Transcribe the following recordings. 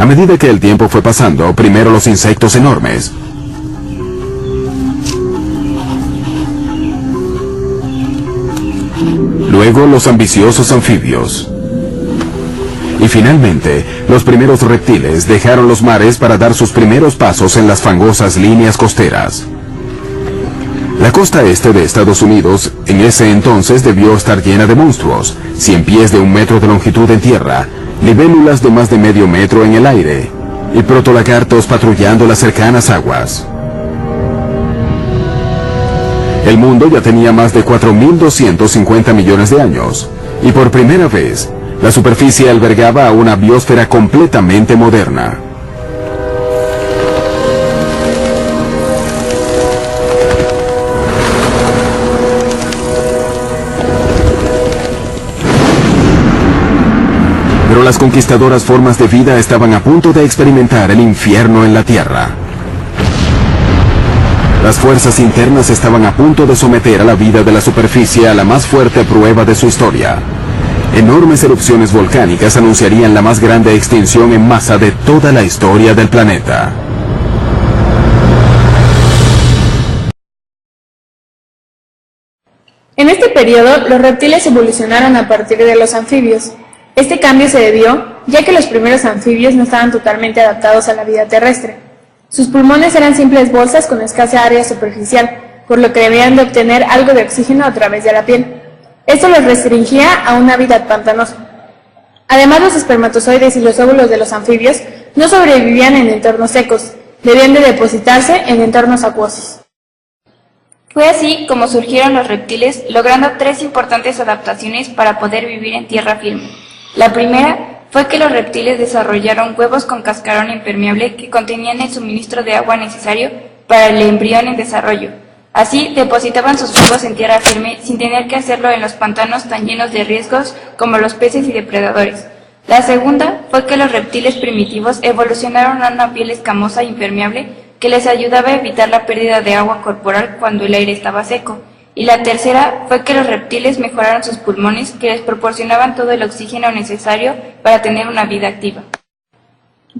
A medida que el tiempo fue pasando, primero los insectos enormes. Luego los ambiciosos anfibios. Y finalmente, los primeros reptiles dejaron los mares para dar sus primeros pasos en las fangosas líneas costeras. La costa este de Estados Unidos en ese entonces debió estar llena de monstruos, 100 pies de 1 metro de longitud en tierra, libélulas de más de medio metro en el aire, y protolagartos patrullando las cercanas aguas. El mundo ya tenía más de 4.250 millones de años, y por primera vez, la superficie albergaba a una biosfera completamente moderna. Pero las conquistadoras formas de vida estaban a punto de experimentar el infierno en la Tierra. Las fuerzas internas estaban a punto de someter a la vida de la superficie a la más fuerte prueba de su historia. Enormes erupciones volcánicas anunciarían la más grande extinción en masa de toda la historia del planeta. En este periodo, los reptiles evolucionaron a partir de los anfibios. Este cambio se debió, ya que los primeros anfibios no estaban totalmente adaptados a la vida terrestre. Sus pulmones eran simples bolsas con escasa área superficial, por lo que debían de obtener algo de oxígeno a través de la piel. Esto los restringía a un hábitat pantanoso. Además, los espermatozoides y los óvulos de los anfibios no sobrevivían en entornos secos, debían de depositarse en entornos acuosos. Fue así como surgieron los reptiles, logrando 3 importantes adaptaciones para poder vivir en tierra firme. La primera fue que los reptiles desarrollaron huevos con cascarón impermeable que contenían el suministro de agua necesario para el embrión en desarrollo. Así, depositaban sus huevos en tierra firme sin tener que hacerlo en los pantanos tan llenos de riesgos como los peces y depredadores. La segunda fue que los reptiles primitivos evolucionaron a una piel escamosa e impermeable que les ayudaba a evitar la pérdida de agua corporal cuando el aire estaba seco. Y la tercera fue que los reptiles mejoraron sus pulmones que les proporcionaban todo el oxígeno necesario para tener una vida activa.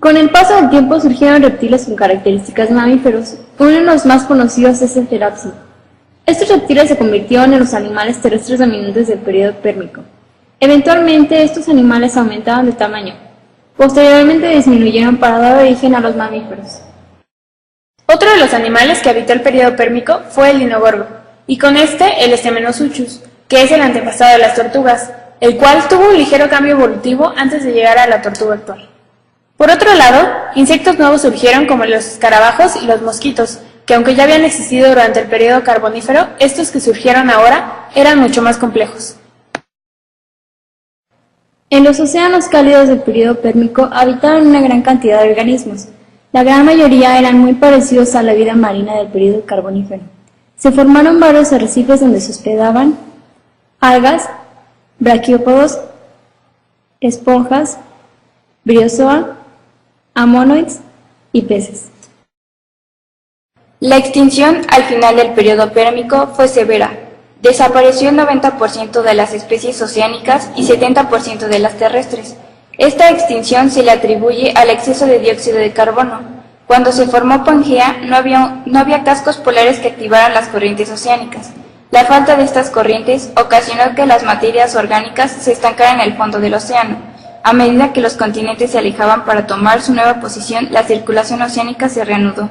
Con el paso del tiempo surgieron reptiles con características de mamíferos. Uno de los más conocidos es el terápsido. Estos reptiles se convirtieron en los animales terrestres dominantes del periodo pérmico. Eventualmente estos animales aumentaban de tamaño. Posteriormente disminuyeron para dar origen a los mamíferos. Otro de los animales que habitó el periodo pérmico fue el dinogorgo, y con este el Stemenosuchus, que es el antepasado de las tortugas, el cual tuvo un ligero cambio evolutivo antes de llegar a la tortuga actual. Por otro lado, insectos nuevos surgieron como los escarabajos y los mosquitos, que aunque ya habían existido durante el periodo carbonífero, estos que surgieron ahora eran mucho más complejos. En los océanos cálidos del periodo pérmico habitaban una gran cantidad de organismos. La gran mayoría eran muy parecidos a la vida marina del periodo carbonífero. Se formaron varios arrecifes donde se hospedaban algas, braquiópodos, esponjas, briozoa, amonoids y peces. La extinción al final del periodo pérmico fue severa. Desapareció el 90% de las especies oceánicas y 70% de las terrestres. Esta extinción se le atribuye al exceso de dióxido de carbono. Cuando se formó Pangea, no había cascos polares que activaran las corrientes oceánicas. La falta de estas corrientes ocasionó que las materias orgánicas se estancaran en el fondo del océano. A medida que los continentes se alejaban para tomar su nueva posición, la circulación oceánica se reanudó.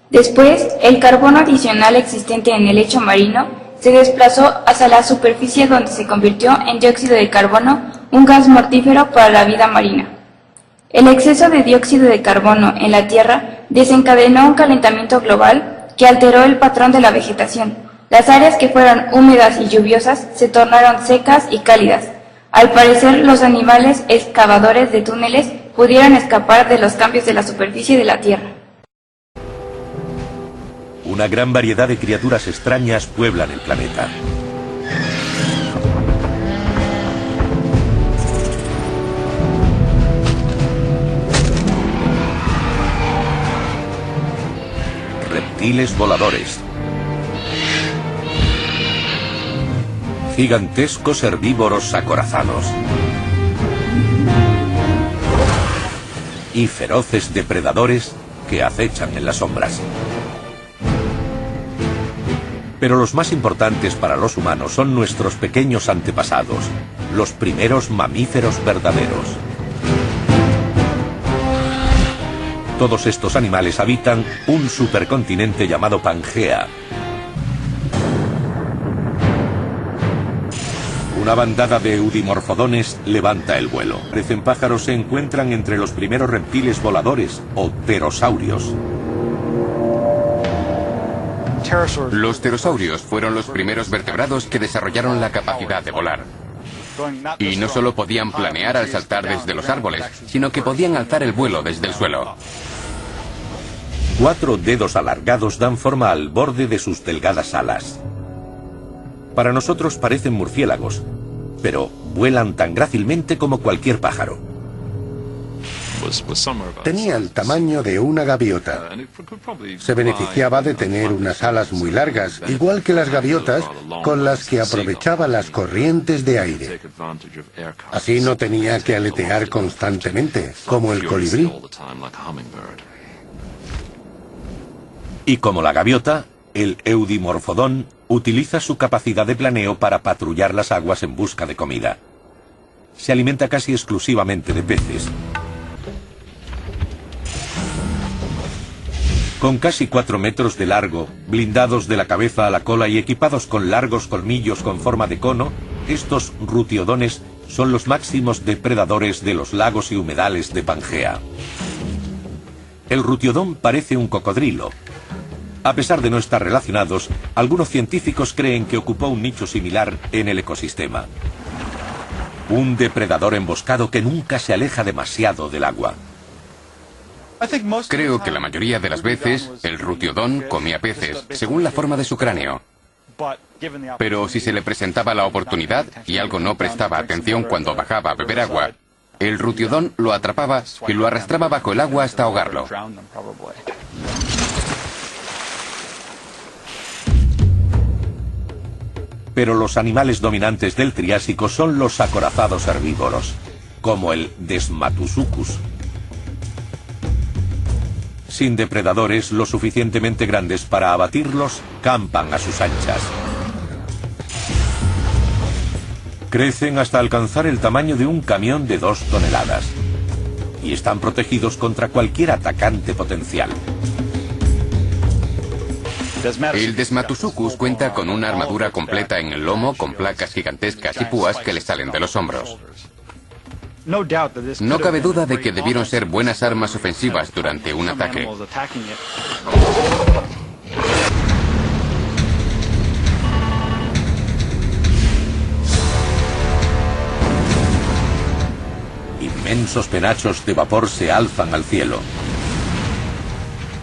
Después, el carbono adicional existente en el lecho marino se desplazó hacia la superficie donde se convirtió en dióxido de carbono, un gas mortífero para la vida marina. El exceso de dióxido de carbono en la Tierra desencadenó un calentamiento global que alteró el patrón de la vegetación. Las áreas que fueron húmedas y lluviosas se tornaron secas y cálidas. Al parecer, los animales excavadores de túneles pudieron escapar de los cambios de la superficie de la Tierra. Una gran variedad de criaturas extrañas pueblan el planeta. Reptiles voladores. Gigantescos herbívoros acorazados. y feroces depredadores que acechan en las sombras. Pero los más importantes para los humanos son nuestros pequeños antepasados, los primeros mamíferos verdaderos. Todos estos animales habitan un supercontinente llamado Pangea. Una bandada de eudimorfodones levanta el vuelo. Parecen pájaros, se encuentran entre los primeros reptiles voladores o pterosaurios. Los pterosaurios fueron los primeros vertebrados que desarrollaron la capacidad de volar. Y no solo podían planear al saltar desde los árboles, sino que podían alzar el vuelo desde el suelo. 4 dedos alargados dan forma al borde de sus delgadas alas. Para nosotros parecen murciélagos, pero vuelan tan grácilmente como cualquier pájaro. Tenía el tamaño de una gaviota. Se beneficiaba de tener unas alas muy largas, igual que las gaviotas, con las que aprovechaba las corrientes de aire. Así no tenía que aletear constantemente, como el colibrí. Y como la gaviota, el eudimorfodón utiliza su capacidad de planeo para patrullar las aguas en busca de comida. Se alimenta casi exclusivamente de peces. Con casi 4 metros de largo, blindados de la cabeza a la cola y equipados con largos colmillos con forma de cono, estos rutiodones son los máximos depredadores de los lagos y humedales de Pangea. El rutiodón parece un cocodrilo. A pesar de no estar relacionados, algunos científicos creen que ocupó un nicho similar en el ecosistema. Un depredador emboscado que nunca se aleja demasiado del agua. Creo que la mayoría de las veces el rutiodón comía peces, según la forma de su cráneo. Pero si se le presentaba la oportunidad y algo no prestaba atención cuando bajaba a beber agua, el rutiodón lo atrapaba y lo arrastraba bajo el agua hasta ahogarlo. Pero los animales dominantes del Triásico son los acorazados herbívoros, como el Desmatusuchus. Sin depredadores lo suficientemente grandes para abatirlos, campan a sus anchas. Crecen hasta alcanzar el tamaño de un camión de 2 toneladas. Y están protegidos contra cualquier atacante potencial. El Desmatusuchus cuenta con una armadura completa en el lomo con placas gigantescas y púas que le salen de los hombros. No cabe duda de que debieron ser buenas armas ofensivas durante un ataque. Inmensos penachos de vapor se alzan al cielo.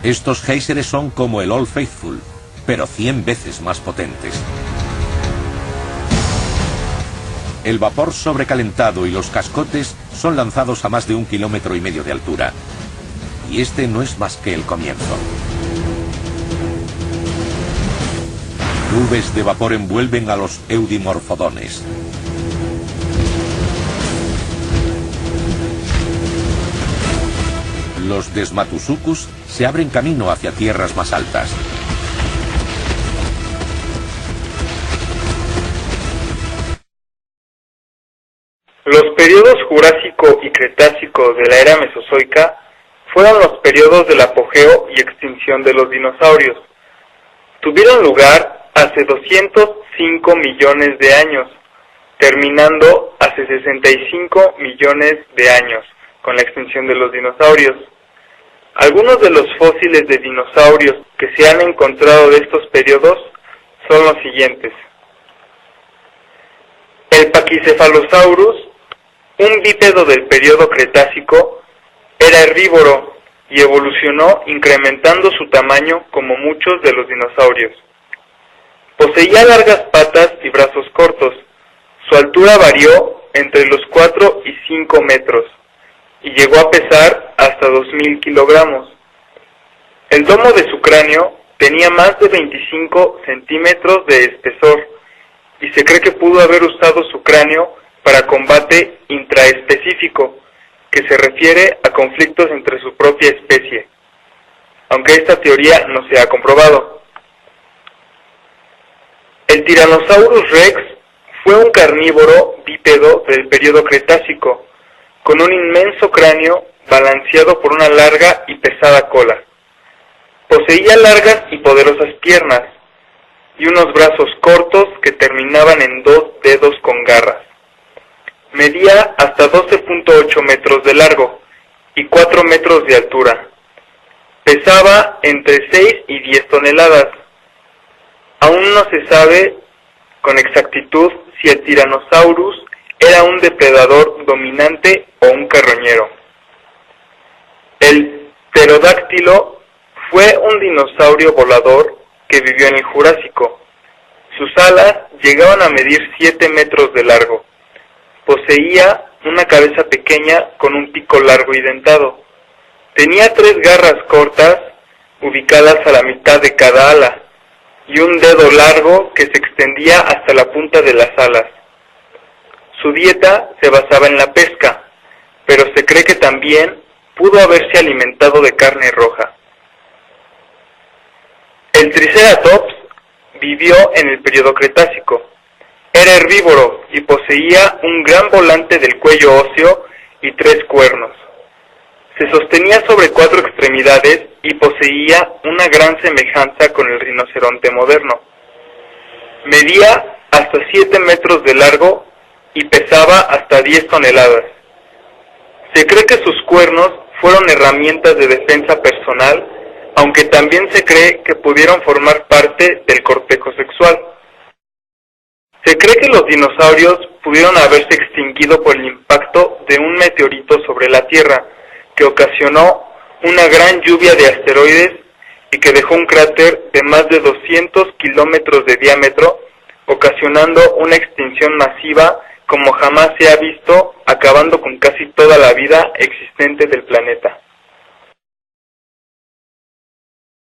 Estos géiseres son como el Old Faithful, pero 100 veces más potentes. El vapor sobrecalentado y los cascotes son lanzados a más de 1,5 kilómetros de altura. Y este no es más que el comienzo. Nubes de vapor envuelven a los eudimorfodones. Los Desmatusuchus se abren camino hacia tierras más altas. Los periodos Jurásico y Cretácico de la era Mesozoica fueron los periodos del apogeo y extinción de los dinosaurios. Tuvieron lugar hace 205 millones de años, terminando hace 65 millones de años con la extinción de los dinosaurios. Algunos de los fósiles de dinosaurios que se han encontrado de estos periodos son los siguientes. El Pachycephalosaurus, un bípedo del periodo Cretácico, era herbívoro y evolucionó incrementando su tamaño como muchos de los dinosaurios. Poseía largas patas y brazos cortos. Su altura varió entre los 4 y 5 metros y llegó a pesar hasta 2.000 kilogramos. El domo de su cráneo tenía más de 25 centímetros de espesor y se cree que pudo haber usado su cráneo para combate intraespecífico, que se refiere a conflictos entre su propia especie, aunque esta teoría no se ha comprobado. El Tyrannosaurus rex fue un carnívoro bípedo del período Cretácico, con un inmenso cráneo balanceado por una larga y pesada cola. Poseía largas y poderosas piernas y unos brazos cortos que terminaban en 2 dedos con garras. Medía hasta 12.8 metros de largo y 4 metros de altura. Pesaba entre 6 y 10 toneladas. Aún no se sabe con exactitud si el Tyrannosaurus era un depredador dominante o un carroñero. El pterodáctilo fue un dinosaurio volador que vivió en el Jurásico. Sus alas llegaban a medir 7 metros de largo. Poseía una cabeza pequeña con un pico largo y dentado. Tenía 3 garras cortas ubicadas a la mitad de cada ala y un dedo largo que se extendía hasta la punta de las alas. Su dieta se basaba en la pesca, pero se cree que también pudo haberse alimentado de carne roja. El Triceratops vivió en el período Cretácico. Era herbívoro y poseía un gran volante del cuello óseo y 3 cuernos. Se sostenía sobre 4 extremidades y poseía una gran semejanza con el rinoceronte moderno. Medía hasta 7 metros de largo y pesaba hasta 10 toneladas. Se cree que sus cuernos fueron herramientas de defensa personal, aunque también se cree que pudieron formar parte del cortejo sexual. Se cree que los dinosaurios pudieron haberse extinguido por el impacto de un meteorito sobre la Tierra, que ocasionó una gran lluvia de asteroides y que dejó un cráter de más de 200 kilómetros de diámetro, ocasionando una extinción masiva como jamás se ha visto, acabando con casi toda la vida existente del planeta.